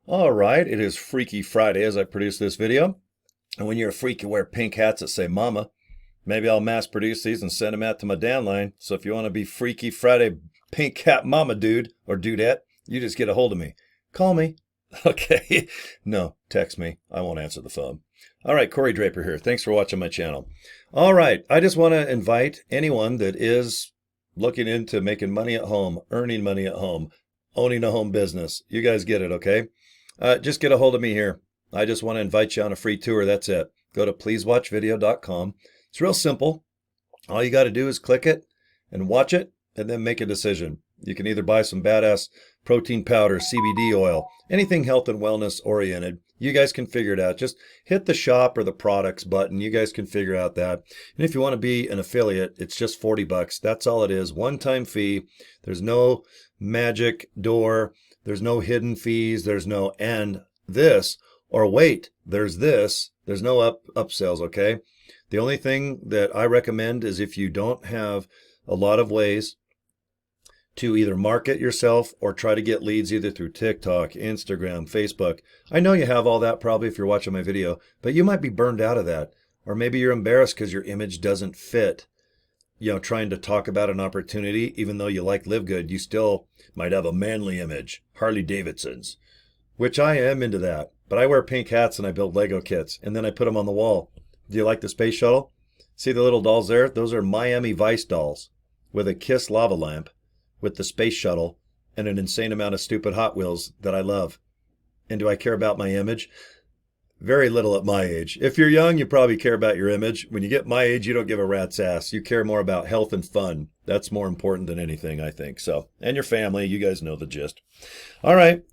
All right, it is Freaky Friday as I produce this video. And when you're a freak, you wear pink hats that say mama. Maybe I'll mass produce these and send them out to my downline. So if you want to be Freaky Friday pink hat mama dude or dudette, you just get a hold of me. Call me. Okay. No, text me. I won't answer the phone. All right, Corey Draper here. Thanks for watching my channel. All right, I just want to invite anyone that is looking into making money at home, earning money at home, owning a home business. You guys get it, okay? Just get a hold of me here. I just want to invite you on a free tour. That's it. Go to pleasewatchvideo.com. It's real simple. All you got to do is click it and watch it and then make a decision. You can either buy some badass protein powder, CBD oil, anything health and wellness oriented. You guys can figure it out. Just hit the shop or the products button. You guys can figure out that. And if you want to be an affiliate, it's just $40. That's all it is. One-time fee. There's no magic door. There's no hidden fees. There's no and this or wait, there's this. There's no upsells, okay? The only thing that I recommend is if you don't have a lot of ways to either market yourself or try to get leads either through TikTok, Instagram, Facebook. I know you have all that probably if you're watching my video, but you might be burned out of that. Or maybe you're embarrassed because your image doesn't fit. Trying to talk about an opportunity, even though you like LiveGood, you still might have a manly image, Harley Davidsons, which I am into that. But I wear pink hats and I build Lego kits and then I put them on the wall. Do you like the space shuttle? See the little dolls there? Those are Miami Vice dolls with a Kiss lava lamp, with the space shuttle, and an insane amount of stupid Hot Wheels that I love. And do I care about my image? Very little at my age. If you're young, you probably care about your image. When you get my age, you don't give a rat's ass. You care more about health and fun. That's more important than anything, I think. So, and your family, you guys know the gist. All right.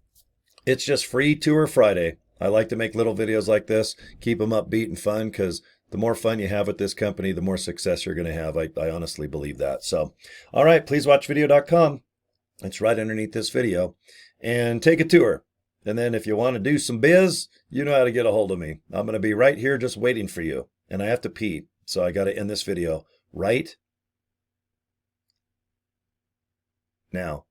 It's just free tour Friday. I like to make little videos like this, keep them upbeat and fun, because the more fun you have with this company, the more success you're going to have. I honestly believe that. So, all right, pleasewatchvideo.com. It's right underneath this video. And take a tour. And then if you want to do some biz, you know how to get a hold of me. I'm going to be right here just waiting for you. And I have to pee, so I got to end this video right now.